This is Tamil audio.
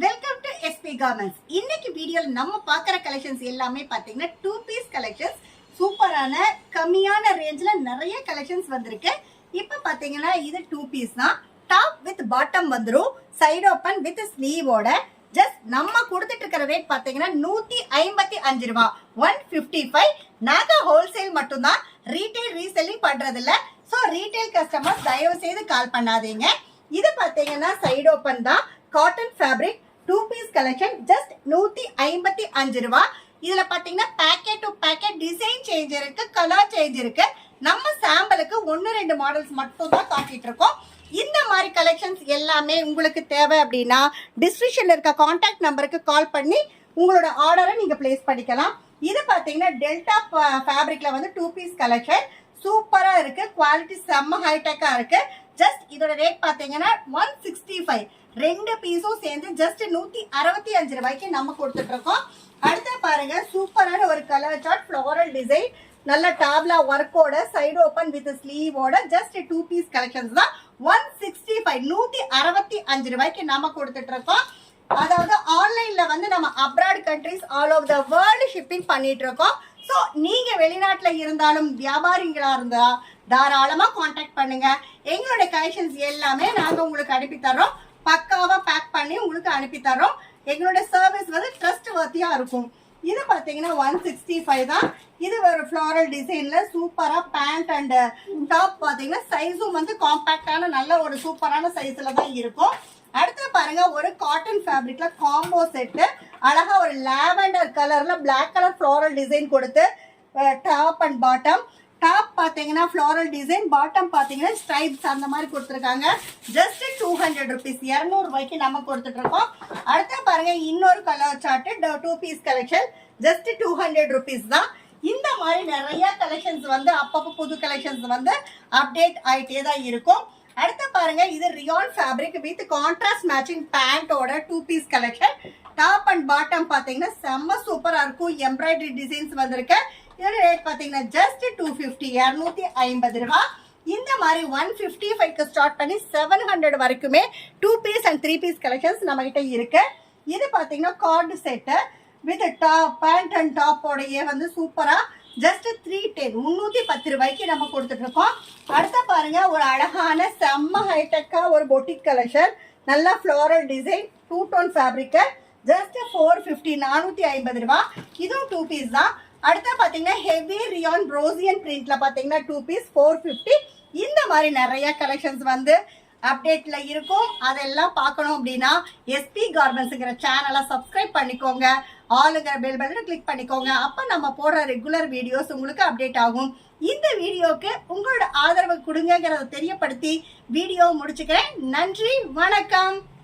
Welcome to SP garments. இன்னைக்கு வீடியோல நம்ம பார்க்குற கலெக்ஷன்ஸ் எல்லாமே பார்த்தீங்கன்னா 2 பீஸ் கலெக்ஷன்ஸ். சூப்பரான கம்மியான ரேஞ்சில் நிறைய கலெக்ஷன்ஸ் வந்திருக்கு. இப்போ பார்த்தீங்கன்னா இது 2 பீஸ் தான். டாப் வித் பாட்டம் வந்துடும், சைடு ஓப்பன் வித் ஸ்லீவோட. ஜஸ்ட் நம்ம கொடுத்துட்டு இருக்கிற ரேட் பார்த்தீங்கன்னா 155 ரூபா, 155. நாங்கள் ஹோல்சேல் மட்டும்தான், ரீட்டைல் ரீசெல்லிங் பண்றதில்ல. ஸோ ரீட்டைல் கஸ்டமர்ஸ் தயவு செய்து கால் பண்ணாதீங்க. இது பார்த்தீங்கன்னா சைடு ஓப்பன் தான், cotton fabric 2 piece collection. Just 155 ரூபா. இதுல பாத்தீங்கன்னா packet to packet design change இருக்கு, கலர் சேஞ்ச் இருக்கு. நம்ம சாம்பிளுக்கு 1-2 மாடல்ஸ் மட்டும் தான் காட்டிட்டு இருக்கோம். இந்த மாதிரி கலெக்ஷன்ஸ் எல்லாமே உங்களுக்கு தேவை அப்படின்னா டிஸ்கிரிப்ஷன்ல இருக்க கான்டாக்ட் நம்பருக்கு கால் பண்ணி உங்களோட ஆர்டரை நீங்க பிளேஸ் பண்ணிக்கலாம். இது பாத்தீங்கன்னா டெல்டா ஃபேப்ரிக்ல வந்து 2 பீஸ் கலெக்ஷன். சூப்பரா இருக்கு, குவாலிட்டி செம்ம ஹைடெக்கா இருக்கு. ஜஸ்ட் இதோட ரேட் பாத்தீங்கன்னா 165. 2 பீஸும் சேர்ந்து ஜஸ்ட் 165 ரூபாய்க்கு நம்ம கொடுத்துட்டு இருக்கோம். அடுத்த பாருங்க, சூப்பரான ஒரு கலர் சார்ட், ஃப்ளோரல் டிசைன், நல்ல டாப்லா ஒர்க்கோட, சைடு ஓப்பன் வித் ஸ்லீவோட. ஜஸ்ட் 2 பீஸ் கலெக்ஷன்ஸ் தான். 165, 165 ரூபாய்க்கு நம்ம கொடுத்துட்டு இருக்கோம். அதாவது ஆன்லைன்ல வந்து நம்ம abroad countries all over the world shipping பண்ணிட்டு இருக்கோம். ஸோ நீங்க வெளிநாட்டுல இருந்தாலும் வியாபாரிகளா இருந்தா தாராளமா கான்டாக்ட் பண்ணுங்க. எங்களுடைய கலெக்ஷன்ஸ் எல்லாமே நாங்க உங்களுக்கு அனுப்பி தர்றோம். பக்காவா பேக் பண்ணி உங்களுக்கு அனுப்பி தர்றோம். எங்களோட சர்வீஸ் வந்து ட்ரஸ்ட் வர்த்தியா இருக்கும். இது பாத்தீங்கன்னா 165 தான். இது ஒரு ஃப்ளோரல் டிசைன்ல சூப்பரா பேண்ட் அண்ட் டாப் பாத்தீங்கன்னா சைஸும் வந்து காம்பாக்டான நல்ல ஒரு சூப்பரான சைஸ்ல தான் இருக்கும். அடுத்து பாருங்க, ஒரு காட்டன் ஃபேப்ரிக்ல காம்போ செட்டு, அழகா ஒரு லாவெண்டர் கலர்ல பிளாக் கலர் ஃப்ளோரல் டிசைன் கொடுத்து டாப் அண்ட் பாட்டம். டாப் பாத்தீங்கன்னா ஃப்ளோரல் டிசைன், பாட்டம் பாத்தீங்கன்னா ஸ்ட்ரைப்ஸ் அந்த மாதிரி கொடுத்துருக்காங்க. ஜஸ்ட் 200 ருபீஸ், 200 ரூபாய்க்கு நம்ம கொடுத்துட்டு இருக்கோம். அடுத்து பாருங்க, இன்னொரு colour chart 2 piece collection. Just 200 rupees தான். இந்த மாதிரி நிறைய கலெக்ஷன்ஸ் வந்து அப்பப்போ புது கலெக்ஷன்ஸ் வந்து அப்டேட் ஆயிட்டே தான் இருக்கும். அடுத்து பாருங்க, இது rayon fabric with contrast matching பேண்டோட 2 piece collection. Top and bottom பாத்தீங்கன்னா செம்ம சூப்பரா இருக்கும். எம்ப்ராய்டரி டிசைன்ஸ் வந்திருக்கு. இதோட ரேட் பாத்தீங்கன்னா ஜஸ்ட் 250, 250 ரூபா. இந்த மாதிரி 155க்கு ஸ்டார்ட் பண்ணி 700 வரைக்குமே 2 பீஸ் அண்ட் 3 பீஸ் கலெக்ஷன்ஸ் நம்ம கிட்ட இருக்கு. இது பாத்தீங்கன்னா கார்டு set with top, pant and டாப்போடையே வந்து சூப்பரா ஜஸ்ட் 310, 310 ரூபாய்க்கு நம்ம கொடுத்துட்டு இருக்கோம். அடுத்த பாருங்க, ஒரு அழகான செம்ம ஹைடெக்கா ஒரு பொட்டிக் கலெக்ஷன், நல்ல floral design, 2 tone fabric. Just 450, 450 ரூபா. இதுவும் 2 பீஸ் தான். அடுத்த பாத்தீங்கன்னா ஹெவி ரியான் ப்ரோசியன் பிரிண்ட்ல பாத்தீங்கன்னா 2 பீஸ் 450. இந்த மாதிரி நிறைய கலெக்ஷன்ஸ் வந்து அப்டேட்ல இருக்கும். அதெல்லாம் பார்க்கணும் அப்படின்னா எஸ்பி கார்மெண்ட்ஸ்ங்கிற சேனலை சப்ஸ்கிரைப் பண்ணிக்கோங்க. ஆளுங்கிற பெல் பட்டனை கிளிக் பண்ணிக்கோங்க. அப்ப நம்ம போடுற ரெகுலர் வீடியோஸ் உங்களுக்கு அப்டேட் ஆகும். இந்த வீடியோக்கு உங்களோட ஆதரவு கொடுங்கிறத தெரியப்படுத்தி வீடியோ முடிச்சுக்கிறேன். நன்றி, வணக்கம்.